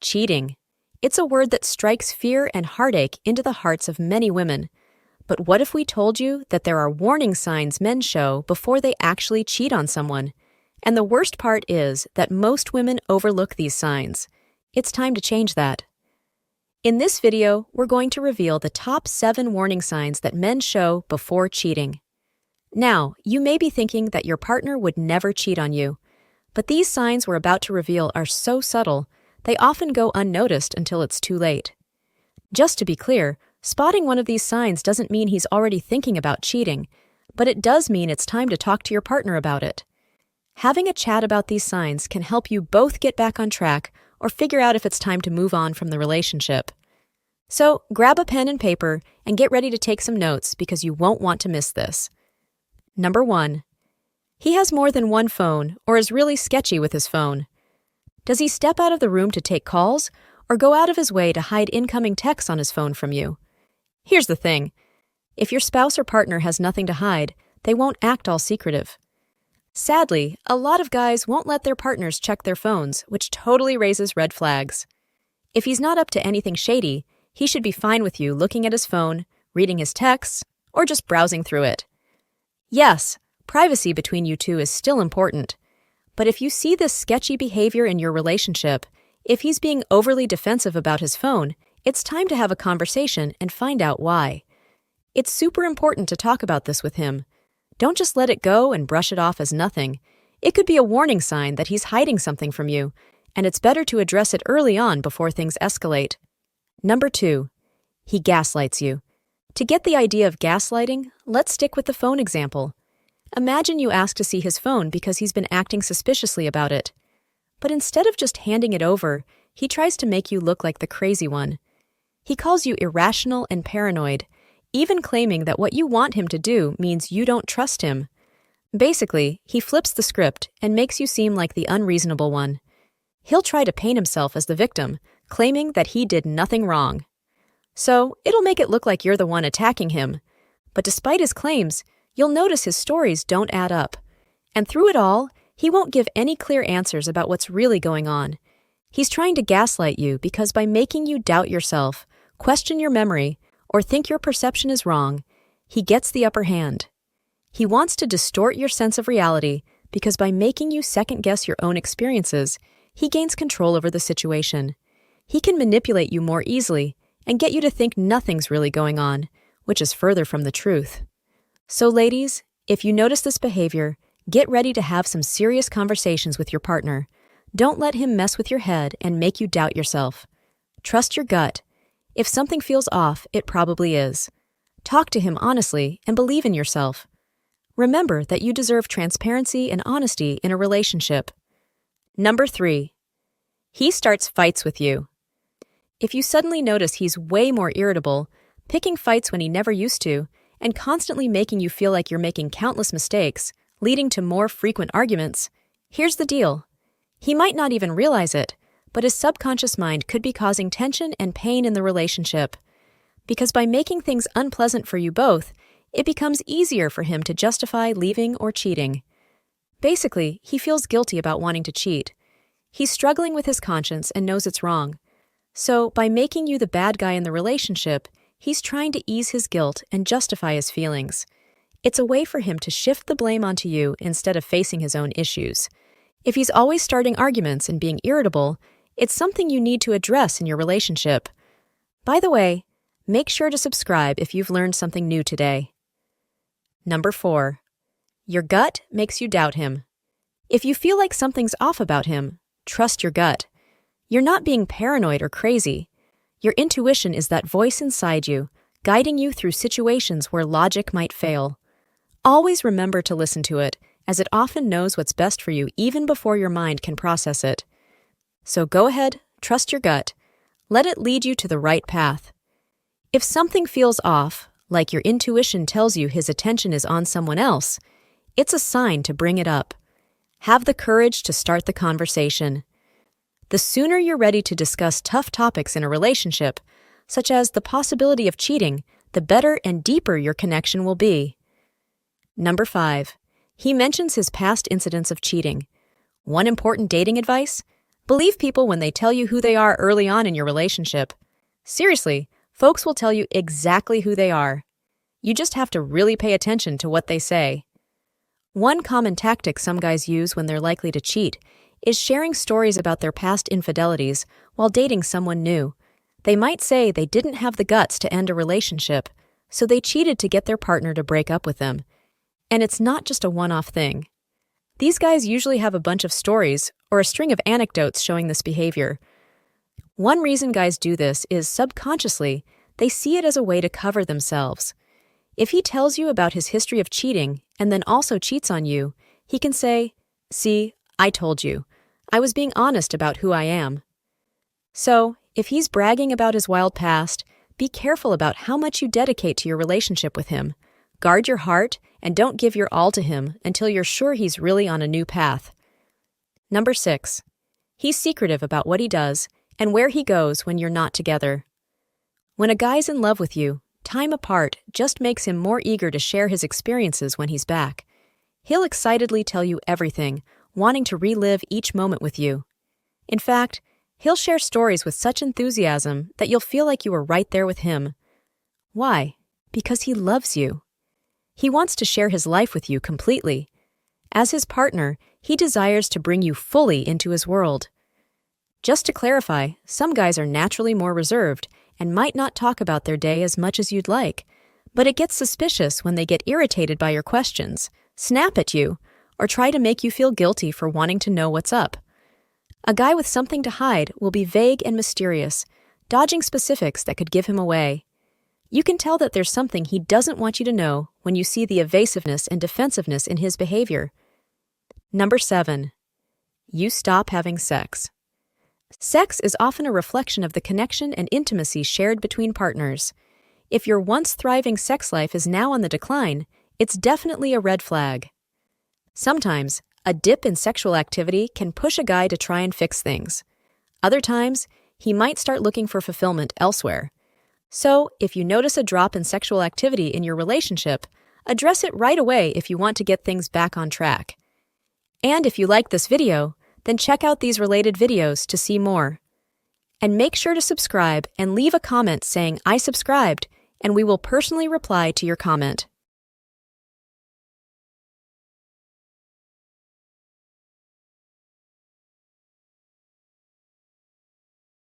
Cheating. It's a word that strikes fear and heartache into the hearts of many women. But what if we told you that there are warning signs men show before they actually cheat on someone? And the worst part is that most women overlook these signs. It's time to change that. In this video, we're going to reveal the top 7 warning signs that men show before cheating. Now, you may be thinking that your partner would never cheat on you, but these signs we're about to reveal are so subtle, they often go unnoticed until it's too late. Just to be clear, spotting one of these signs doesn't mean he's already thinking about cheating, but it does mean it's time to talk to your partner about it. Having a chat about these signs can help you both get back on track or figure out if it's time to move on from the relationship. So, grab a pen and paper and get ready to take some notes because you won't want to miss this. Number 1. He has more than one phone or is really sketchy with his phone. Does he step out of the room to take calls or go out of his way to hide incoming texts on his phone from you? Here's the thing. If your spouse or partner has nothing to hide, they won't act all secretive. Sadly, a lot of guys won't let their partners check their phones, which totally raises red flags. If he's not up to anything shady, he should be fine with you looking at his phone, reading his texts, or just browsing through it. Yes, privacy between you two is still important. But if you see this sketchy behavior in your relationship, if he's being overly defensive about his phone, it's time to have a conversation and find out why. It's super important to talk about this with him. Don't just let it go and brush it off as nothing. It could be a warning sign that he's hiding something from you, and it's better to address it early on before things escalate. Number 2. He gaslights you. To get the idea of gaslighting, let's stick with the phone example. Imagine you ask to see his phone because he's been acting suspiciously about it. But instead of just handing it over, he tries to make you look like the crazy one. He calls you irrational and paranoid, even claiming that what you want him to do means you don't trust him. Basically, he flips the script and makes you seem like the unreasonable one. He'll try to paint himself as the victim, claiming that he did nothing wrong. So, it'll make it look like you're the one attacking him. But despite his claims, you'll notice his stories don't add up. And through it all, he won't give any clear answers about what's really going on. He's trying to gaslight you because by making you doubt yourself, question your memory, or think your perception is wrong, he gets the upper hand. He wants to distort your sense of reality because by making you second-guess your own experiences, he gains control over the situation. He can manipulate you more easily and get you to think nothing's really going on, which is further from the truth. So ladies, if you notice this behavior, get ready to have some serious conversations with your partner. Don't let him mess with your head and make you doubt yourself. Trust your gut. If something feels off, it probably is. Talk to him honestly and believe in yourself. Remember that you deserve transparency and honesty in a relationship. Number 3. He starts fights with you. If you suddenly notice he's way more irritable, picking fights when he never used to, and constantly making you feel like you're making countless mistakes, leading to more frequent arguments, here's the deal. He might not even realize it, but his subconscious mind could be causing tension and pain in the relationship. Because by making things unpleasant for you both, it becomes easier for him to justify leaving or cheating. Basically, he feels guilty about wanting to cheat. He's struggling with his conscience and knows it's wrong. So, by making you the bad guy in the relationship, he's trying to ease his guilt and justify his feelings. It's a way for him to shift the blame onto you instead of facing his own issues. If he's always starting arguments and being irritable, it's something you need to address in your relationship. By the way, make sure to subscribe if you've learned something new today. Number 4. Your gut makes you doubt him. If you feel like something's off about him, trust your gut. You're not being paranoid or crazy. Your intuition is that voice inside you, guiding you through situations where logic might fail. Always remember to listen to it, as it often knows what's best for you even before your mind can process it. So go ahead, trust your gut. Let it lead you to the right path. If something feels off, like your intuition tells you his attention is on someone else, it's a sign to bring it up. Have the courage to start the conversation. The sooner you're ready to discuss tough topics in a relationship, such as the possibility of cheating, the better and deeper your connection will be. Number 5. He mentions his past incidents of cheating. One important dating advice: Believe people when they tell you who they are early on in your relationship. Seriously, folks will tell you exactly who they are. You just have to really pay attention to what they say. One common tactic some guys use when they're likely to cheat is sharing stories about their past infidelities while dating someone new. They might say they didn't have the guts to end a relationship, so they cheated to get their partner to break up with them. And it's not just a one-off thing. These guys usually have a bunch of stories or a string of anecdotes showing this behavior. One reason guys do this is subconsciously, they see it as a way to cover themselves. If he tells you about his history of cheating and then also cheats on you, he can say, "See, I told you. I was being honest about who I am." So, if he's bragging about his wild past, be careful about how much you dedicate to your relationship with him. Guard your heart and don't give your all to him until you're sure he's really on a new path. Number 6. He's secretive about what he does and where he goes when you're not together. When a guy's in love with you, time apart just makes him more eager to share his experiences when he's back. He'll excitedly tell you everything, wanting to relive each moment with you. In fact, he'll share stories with such enthusiasm that you'll feel like you were right there with him. Why? Because he loves you. He wants to share his life with you completely. As his partner, he desires to bring you fully into his world. Just to clarify, some guys are naturally more reserved and might not talk about their day as much as you'd like, but it gets suspicious when they get irritated by your questions, snap at you, or try to make you feel guilty for wanting to know what's up. A guy with something to hide will be vague and mysterious, dodging specifics that could give him away. You can tell that there's something he doesn't want you to know when you see the evasiveness and defensiveness in his behavior. Number 7. You stop having sex. Sex is often a reflection of the connection and intimacy shared between partners. If your once thriving sex life is now on the decline, it's definitely a red flag. Sometimes, a dip in sexual activity can push a guy to try and fix things. Other times, he might start looking for fulfillment elsewhere. So, if you notice a drop in sexual activity in your relationship, address it right away if you want to get things back on track. And if you like this video, then check out these related videos to see more. And make sure to subscribe and leave a comment saying "I subscribed," and we will personally reply to your comment.